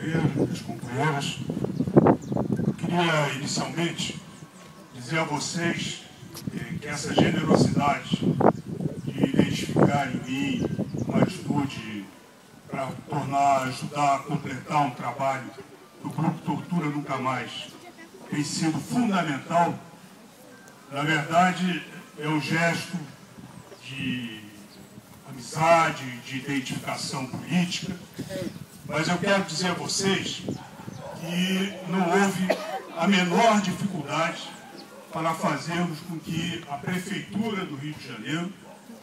companheiros, minhas companheiras, eu queria inicialmente dizer a vocês que essa generosidade de identificar em mim uma atitude para ajudar a completar um trabalho do Grupo Tortura Nunca Mais tem sido fundamental. Na verdade, é um gesto de amizade, de identificação política, mas eu quero dizer a vocês que não houve a menor dificuldade para fazermos com que a Prefeitura do Rio de Janeiro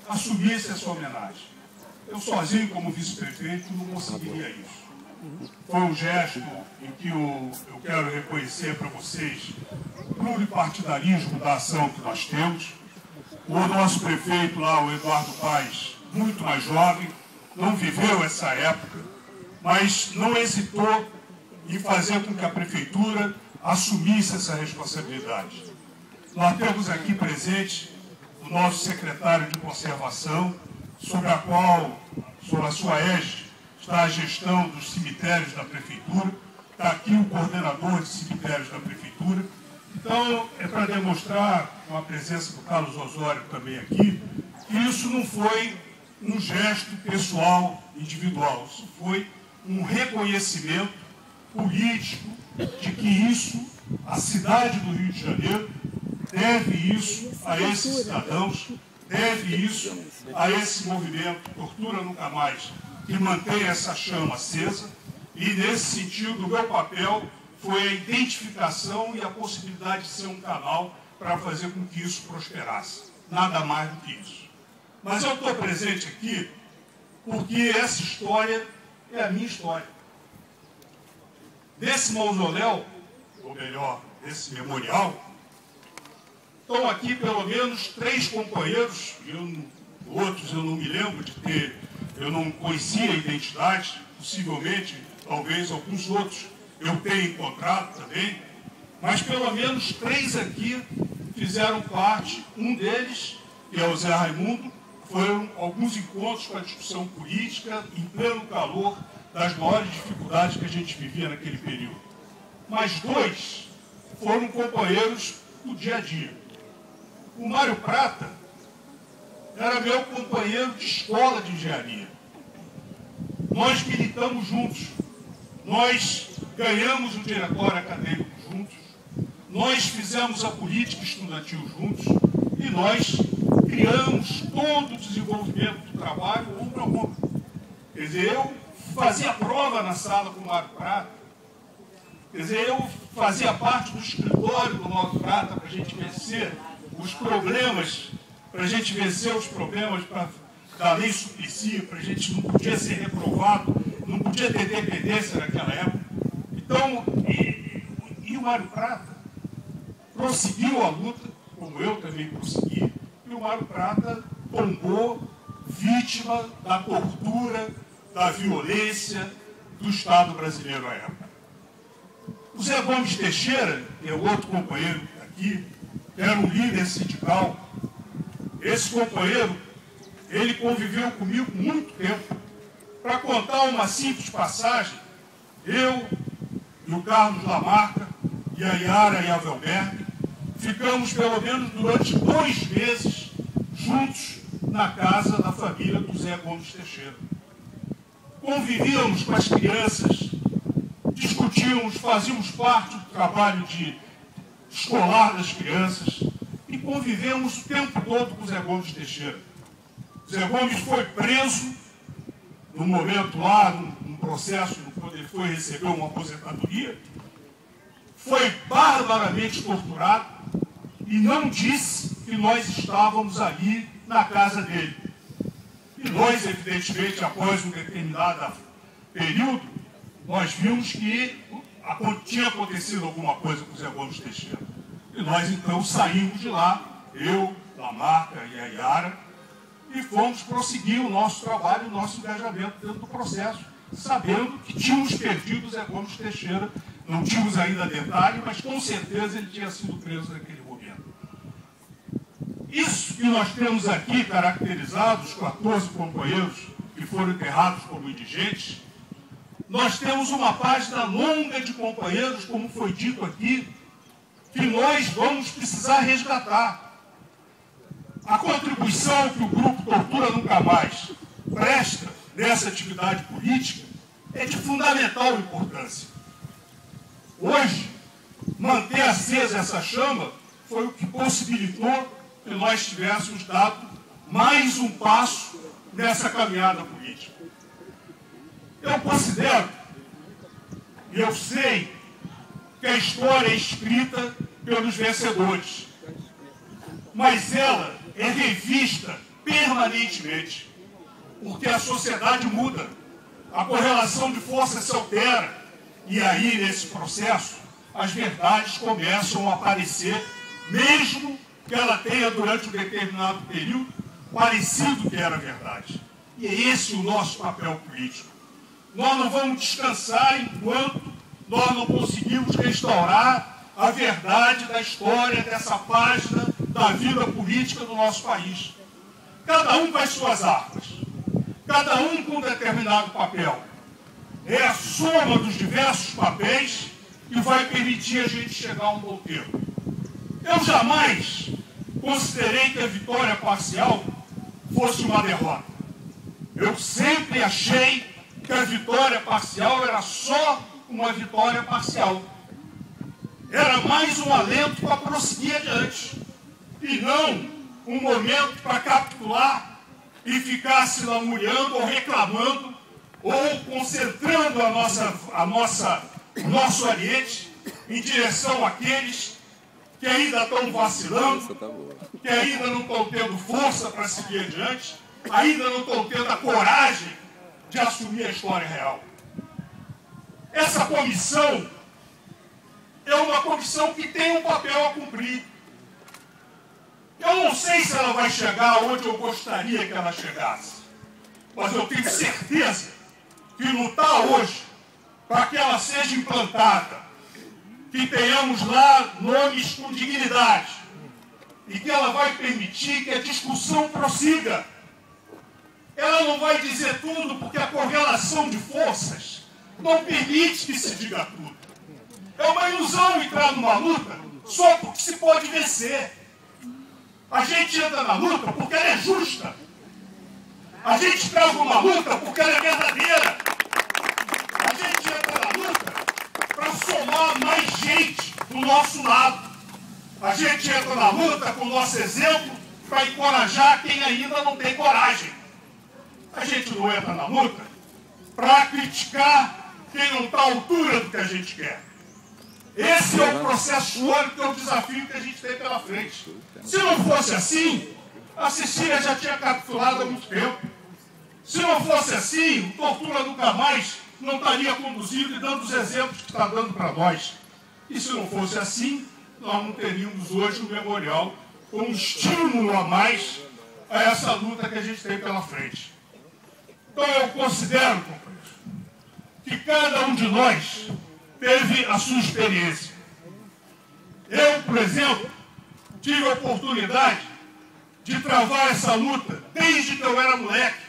assumisse essa homenagem. Eu sozinho, como vice-prefeito, não conseguiria isso. Foi um gesto em que eu quero reconhecer para vocês o pluripartidarismo da ação que nós temos. O nosso prefeito lá, o Eduardo Paes, muito mais jovem, não viveu essa época, mas não hesitou em fazer com que a Prefeitura assumisse essa responsabilidade. Nós temos aqui presente o nosso secretário de Conservação, sobre a sua égide, está a gestão dos cemitérios da Prefeitura, está aqui o coordenador de cemitérios da Prefeitura. Então, é para demonstrar, com a presença do Carlos Osório também aqui, que isso não foi um gesto pessoal, individual, isso foi um reconhecimento político de que isso, a cidade do Rio de Janeiro, deve isso a esses cidadãos, deve isso a esse movimento Tortura Nunca Mais, que mantém essa chama acesa, e nesse sentido o meu papel foi a identificação e a possibilidade de ser um canal para fazer com que isso prosperasse. Nada mais do que isso. Mas eu estou presente aqui porque essa história é a minha história. Desse mausoléu, ou melhor, desse memorial, estão aqui pelo menos 3 companheiros, outros eu não me lembro de ter, eu não conhecia a identidade, possivelmente, talvez alguns outros eu tenha encontrado também, mas pelo menos 3 aqui fizeram parte. Um deles, que é o Zé Raimundo, foram alguns encontros para discussão política em pleno calor das maiores dificuldades que a gente vivia naquele período. Mas 2 foram companheiros do dia a dia. O Mário Prata era meu companheiro de escola de engenharia. Nós militamos juntos, nós ganhamos o diretório acadêmico juntos, nós fizemos a política estudantil juntos e nós criamos todo o desenvolvimento do trabalho ombro a ombro. Quer dizer, eu fazia prova na sala com o Mário Prata, quer dizer, eu fazia parte do escritório do Mário Prata para a gente vencer os problemas, para a gente vencer os problemas da lei Suplicy, para a gente não podia ser reprovado, não podia ter dependência naquela época. Então, e o Mário Prata prosseguiu a luta, como eu também prossegui, e o Mário Prata tombou vítima da tortura, da violência do Estado brasileiro à época. O Zé Gomes Teixeira, que é o outro companheiro aqui, era um líder sindical. Esse companheiro, ele conviveu comigo muito tempo. Para contar uma simples passagem, eu e o Carlos Lamarca, e a Yara e a Velberg, ficamos pelo menos durante 2 meses juntos na casa da família do Zé Gomes Teixeira. Convivíamos com as crianças, discutíamos, fazíamos parte do trabalho escolar das crianças e convivemos o tempo todo com o Zé Gomes Teixeira. O Zé Gomes foi preso num momento lá, num processo, quando ele foi receber uma aposentadoria, foi barbaramente torturado e não disse que nós estávamos ali na casa dele. E nós, evidentemente, após um determinado período, nós vimos que tinha acontecido alguma coisa com o Zé Gomes Teixeira. E nós, então, saímos de lá, eu, Lamarca e a Yara, e fomos prosseguir o nosso trabalho, o nosso engajamento dentro do processo, sabendo que tínhamos perdido o Zé Gomes Teixeira. Não tínhamos ainda detalhe, mas com certeza ele tinha sido preso naquele momento. Isso que nós temos aqui caracterizado, os 14 companheiros que foram enterrados como indigentes, nós temos uma página longa de companheiros, como foi dito aqui, que nós vamos precisar resgatar. A contribuição que o Grupo Tortura Nunca Mais presta nessa atividade política é de fundamental importância. Hoje, manter acesa essa chama foi o que possibilitou que nós tivéssemos dado mais um passo nessa caminhada política. Eu considero, e eu sei, que a história é escrita pelos vencedores, mas ela é revista permanentemente, porque a sociedade muda, a correlação de forças se altera, e aí, nesse processo, as verdades começam a aparecer, mesmo que ela tenha, durante um determinado período, parecido que era verdade. E é esse o nosso papel político. Nós não vamos descansar enquanto nós não conseguimos restaurar a verdade da história dessa página da vida política do nosso país. Cada um com as suas armas, cada um com um determinado papel. É a soma dos diversos papéis que vai permitir a gente chegar a um bom termo. Eu jamais considerei que a vitória parcial fosse uma derrota. Eu sempre achei que a vitória parcial era só uma vitória parcial. Era mais um alento para prosseguir adiante. E não um momento para capitular e ficar se lamuriando ou reclamando ou concentrando o nosso ariete em direção àqueles que ainda estão vacilando, que ainda não estão tendo força para seguir adiante, ainda não estão tendo a coragem de assumir a história real. Essa comissão é uma comissão que tem um papel a cumprir. Eu não sei se ela vai chegar onde eu gostaria que ela chegasse, mas eu tenho certeza que lutar hoje para que ela seja implantada, que tenhamos lá nomes com dignidade e que ela vai permitir que a discussão prossiga. Ela não vai dizer tudo porque a correlação de forças não permite que se diga tudo. É uma ilusão entrar numa luta só porque se pode vencer. A gente entra na luta porque ela é justa. A gente trava uma luta porque ela é verdadeira. A gente entra na luta para somar mais gente do nosso lado. A gente entra na luta com o nosso exemplo para encorajar quem ainda não tem coragem. A gente não entra na luta para criticar quem não está à altura do que a gente quer. Esse é o processo histórico, é o desafio que a gente tem pela frente. Se não fosse assim, a Cecília já tinha capitulado há muito tempo. Se não fosse assim, o Tortura Nunca Mais não estaria conduzido e dando os exemplos que está dando para nós. E se não fosse assim, nós não teríamos hoje um memorial com um estímulo a mais a essa luta que a gente tem pela frente. Então eu considero, companheiros, que cada um de nós teve a sua experiência. Eu, por exemplo, tive a oportunidade de travar essa luta desde que eu era moleque,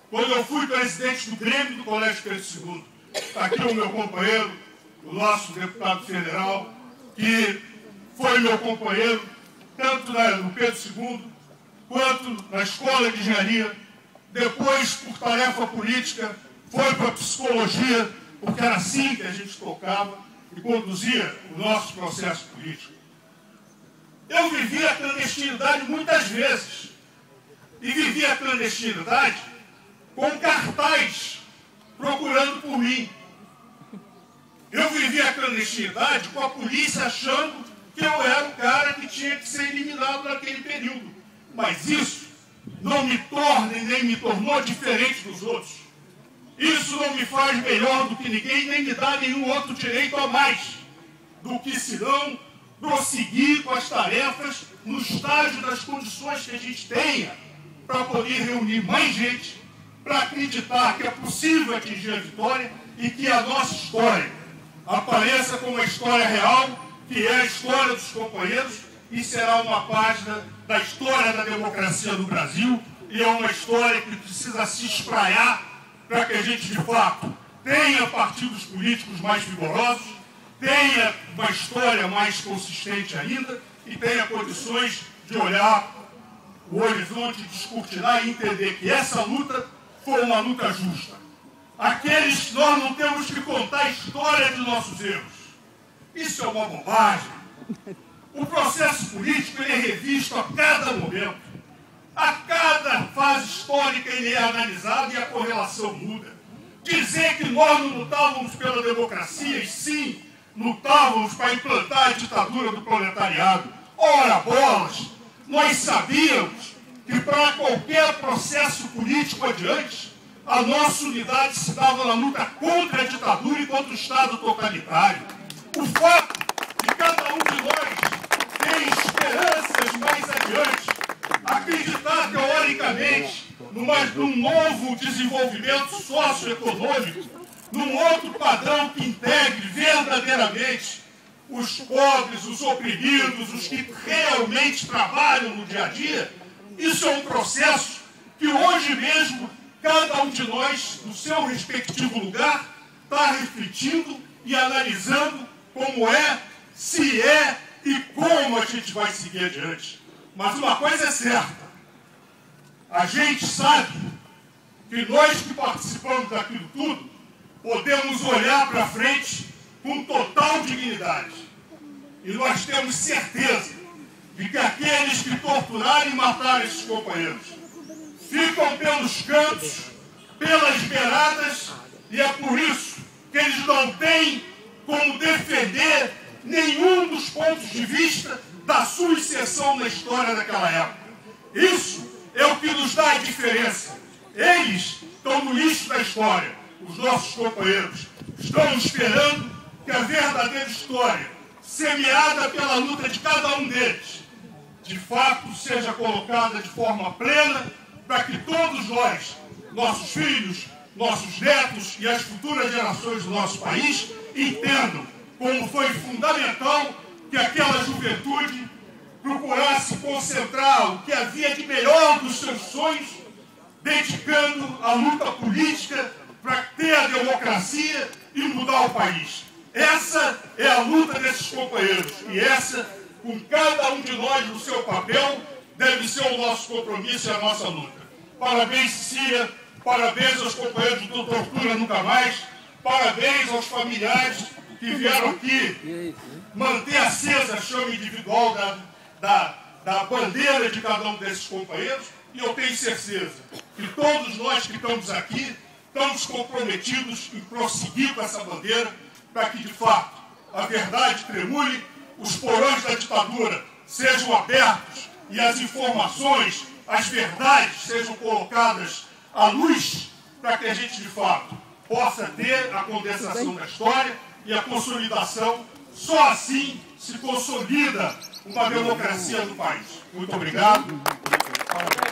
quando eu fui presidente do Grêmio do Colégio Pedro II. Está aqui o meu companheiro, o nosso deputado federal, que foi meu companheiro tanto no Pedro II, quanto na Escola de Engenharia. Depois, por tarefa política, foi para a psicologia, porque era assim que a gente tocava e conduzia o nosso processo político. Eu vivi a clandestinidade muitas vezes. E vivi a clandestinidade com cartaz procurando por mim. Eu vivi a clandestinidade com a polícia achando que eu era o cara que tinha que ser eliminado naquele período. Mas isso não me torna e nem me tornou diferente dos outros. Isso não me faz melhor do que ninguém, nem me dá nenhum outro direito a mais do que se não prosseguir com as tarefas no estágio das condições que a gente tenha para poder reunir mais gente, para acreditar que é possível atingir a vitória e que a nossa história apareça como a história real, que é a história dos companheiros, e será uma página da história da democracia do Brasil, e é uma história que precisa se espraiar para que a gente, de fato, tenha partidos políticos mais vigorosos, tenha uma história mais consistente ainda e tenha condições de olhar o horizonte, descortinar e entender que essa luta foi uma luta justa. Aqueles que nós não temos que contar a história de nossos erros. Isso é uma bobagem. O processo político ele é revisto a cada momento. A cada fase histórica ele é analisado e a correlação muda. Dizer que nós não lutávamos pela democracia, e sim, lutávamos para implantar a ditadura do proletariado. Ora bolas, nós sabíamos que para qualquer processo político adiante, a nossa unidade se dava na luta contra a ditadura e contra o Estado totalitário. O fato de cada um de nós ter esperanças mais adiante, acreditar teoricamente num novo desenvolvimento socioeconômico, num outro padrão que integre verdadeiramente os pobres, os oprimidos, os que realmente trabalham no dia a dia, isso é um processo que hoje mesmo cada um de nós, no seu respectivo lugar, está refletindo e analisando como é, se é e como a gente vai seguir adiante. Mas uma coisa é certa, a gente sabe que nós que participamos daquilo tudo, podemos olhar para frente com total dignidade. E nós temos certeza de que aqueles que torturaram e mataram esses companheiros ficam pelos cantos, pelas beiradas, e é por isso que eles não têm como defender nenhum dos pontos de vista da sua inserção na história daquela época. Isso é o que nos dá a diferença. Eles estão no lixo da história. Os nossos companheiros estão esperando que a verdadeira história, semeada pela luta de cada um deles, de fato seja colocada de forma plena para que todos nós, nossos filhos, nossos netos e as futuras gerações do nosso país entendam como foi fundamental que aquela juventude procurasse concentrar o que havia de melhor dos seus sonhos, dedicando a luta política para ter a democracia e mudar o país. Essa é a luta desses companheiros e essa, com cada um de nós no seu papel, deve ser o nosso compromisso e a nossa luta. Parabéns, Cecília, parabéns aos companheiros do Tortura Nunca Mais, parabéns aos familiares que vieram aqui manter acesa a chama individual da bandeira de cada um desses companheiros, e eu tenho certeza que todos nós que estamos aqui estamos comprometidos em prosseguir com essa bandeira para que, de fato, a verdade tremule, os porões da ditadura sejam abertos e as informações, as verdades sejam colocadas à luz para que a gente, de fato, possa ter a condensação da história e a consolidação. Só assim se consolida uma democracia no país. Muito obrigado. Parabéns.